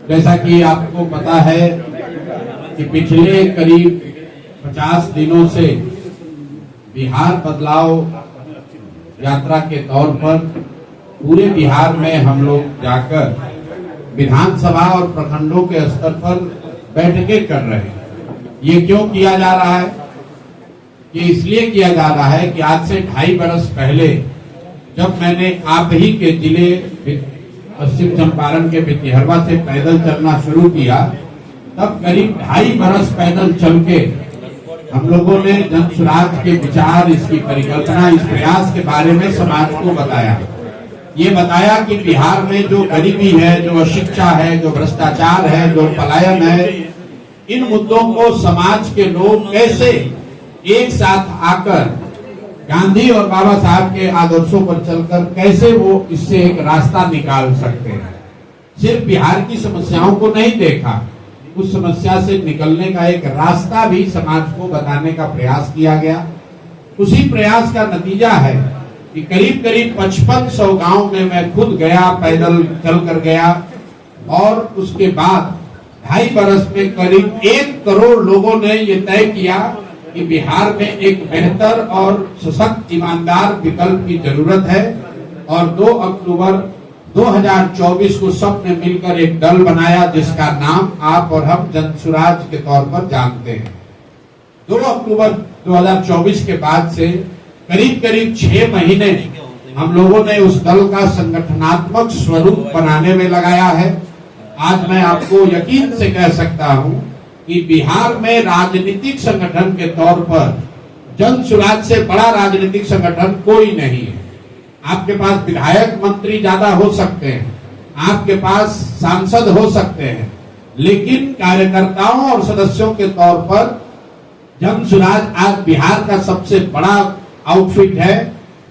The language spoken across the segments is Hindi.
जैसा कि आपको पता है कि पिछले करीब 50 दिनों से बिहार बदलाव यात्रा के तौर पर पूरे बिहार में हम लोग जाकर विधानसभा और प्रखंडों के स्तर पर बैठकें कर रहे हैं। ये क्यों किया जा रहा है? ये इसलिए किया जा रहा है कि आज से 2.5 वर्ष पहले जब मैंने आप ही के जिले पश्चिम चंपारण के भितिहरवा से पैदल चलना शुरू किया, तब करीब 2.5 वर्ष पैदल चल के हम लोगों ने जन स्वराज के विचार, इसकी परिकल्पना, इस प्रयास के बारे में समाज को बताया। ये बताया कि बिहार में जो गरीबी है, जो अशिक्षा है, जो भ्रष्टाचार है, जो पलायन है, इन मुद्दों को समाज के लोग कैसे एक साथ आकर गांधी और बाबा साहब के आदर्शों पर चलकर कैसे वो इससे एक रास्ता निकाल सकते हैं। सिर्फ बिहार की समस्याओं को नहीं देखा, उस समस्या से निकलने का एक रास्ता भी समाज को बताने का प्रयास किया गया। उसी प्रयास का नतीजा है कि करीब करीब 5500 गांव में मैं खुद गया, पैदल चल कर गया, और उसके बाद 2.5 वर्ष में करीब 1 करोड़ लोगों ने ये तय किया कि बिहार में एक बेहतर और सशक्त ईमानदार विकल्प की जरूरत है। और 2 अक्टूबर 2024 को सबने मिलकर एक दल बनाया जिसका नाम आप और हम जन स्वराज के तौर पर जानते हैं। 2 अक्टूबर 2024 के बाद से करीब करीब 6 महीने हम लोगों ने उस दल का संगठनात्मक स्वरूप बनाने में लगाया है। आज मैं आपको यकीन से कह सकता हूं कि बिहार में राजनीतिक संगठन के तौर पर जन स्वराज से बड़ा राजनीतिक संगठन कोई नहीं है। आपके पास विधायक मंत्री ज्यादा हो सकते हैं, आपके पास सांसद हो सकते हैं, लेकिन कार्यकर्ताओं और सदस्यों के तौर पर जन स्वराज आज बिहार का सबसे बड़ा आउटफिट है।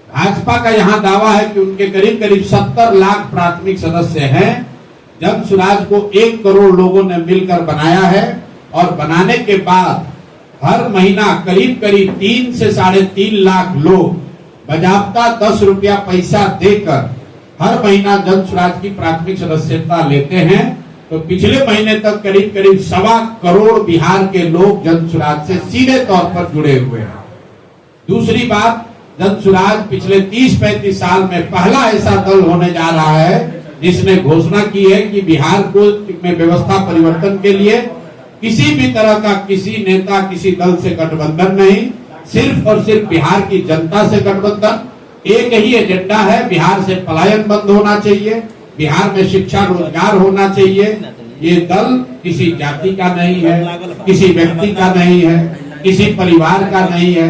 भाजपा का यहाँ दावा है कि उनके करीब करीब 70 लाख प्राथमिक सदस्य हैं। जन स्वराज को 1 करोड़ लोगों ने मिलकर बनाया है, और बनाने के बाद हर महीना करीब करीब 3 से 3.5 लाख लोग बजाबता 10 रुपया पैसा देकर हर महीना जन स्वराज की प्राथमिक सदस्यता लेते हैं। तो पिछले महीने तक करीब करीब 1.25 करोड़ बिहार के लोग जन स्वराज से सीधे तौर पर जुड़े हुए हैं। दूसरी बात, जन स्वराज पिछले 30-35 साल में पहला ऐसा दल होने जा रहा है जिसने घोषणा की है कि बिहार को में व्यवस्था परिवर्तन के लिए किसी भी तरह का किसी नेता, किसी दल से गठबंधन नहीं, सिर्फ और सिर्फ बिहार की जनता से गठबंधन। एक ही एजेंडा है, बिहार से पलायन बंद होना चाहिए, बिहार में शिक्षा रोजगार होना चाहिए। ये दल किसी जाति का नहीं है, किसी व्यक्ति का नहीं है, किसी परिवार का नहीं है।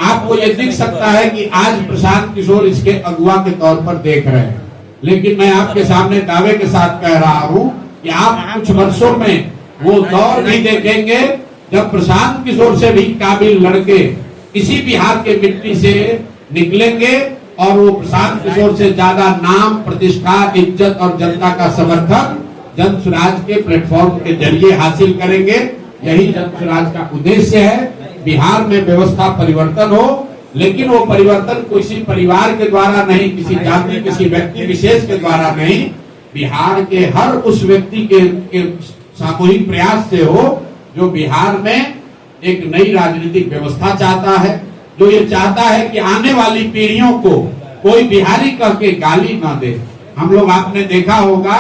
आपको ये दिख सकता है कि आज प्रशांत किशोर इसके अगुवा के तौर पर देख रहे हैं, लेकिन मैं आपके सामने दावे के साथ कह रहा हूं कि आप कुछ वर्षों में वो दौर नहीं देखेंगे जब प्रशांत किशोर से भी काबिल लड़के इसी बिहार के मिट्टी से निकलेंगे और वो प्रशांत किशोर से ज्यादा नाम, प्रतिष्ठा, इज्जत और जनता का समर्थन जन स्वराज के प्लेटफॉर्म के जरिए हासिल करेंगे। यही जन स्वराज का उद्देश्य है। बिहार में व्यवस्था परिवर्तन हो, लेकिन वो परिवर्तन किसी परिवार के द्वारा नहीं, किसी जाति, किसी व्यक्ति विशेष के द्वारा नहीं, बिहार के हर उस व्यक्ति के सामूहिक प्रयास से हो जो बिहार में एक नई राजनीतिक व्यवस्था चाहता है, जो ये चाहता है कि आने वाली पीढ़ियों को कोई बिहारी कह के गाली ना दे। हम लोग, आपने देखा होगा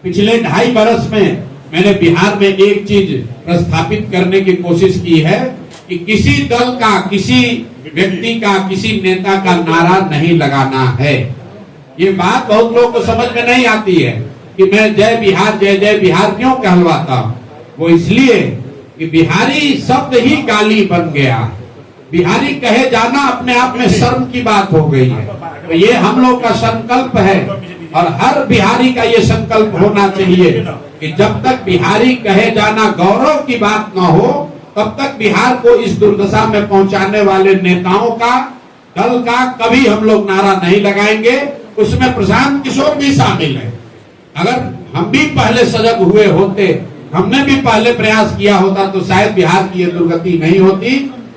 पिछले 2.5 वर्ष में मैंने बिहार में एक चीज प्रस्थापित करने की कोशिश की है कि किसी दल का, किसी व्यक्ति का, किसी नेता का नारा नहीं लगाना है। ये बात बहुत लोगों को समझ में नहीं आती है कि मैं जय बिहार, जय जय बिहार क्यों कहलवाता हूं। वो इसलिए कि बिहारी शब्द ही गाली बन गया। बिहारी कहे जाना अपने आप में शर्म की बात हो गई है। तो ये हम लोग का संकल्प है, और हर बिहारी का ये संकल्प होना चाहिए कि जब तक बिहारी कहे जाना गौरव की बात न हो, तब तक बिहार को इस दुर्दशा में पहुंचाने वाले नेताओं का, दल का कभी हम लोग नारा नहीं लगाएंगे। उसमें प्रशांत किशोर भी शामिल है। अगर हम भी पहले सजग हुए होते, हमने भी पहले प्रयास किया होता, तो शायद बिहार की ये दुर्गति नहीं होती।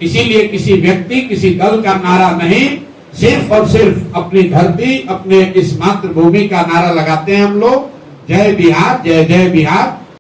इसीलिए किसी व्यक्ति, किसी दल का नारा नहीं, सिर्फ और सिर्फ अपनी धरती, अपने इस मातृभूमि का नारा लगाते हैं हम लोग। जय बिहार, जय जय बिहार।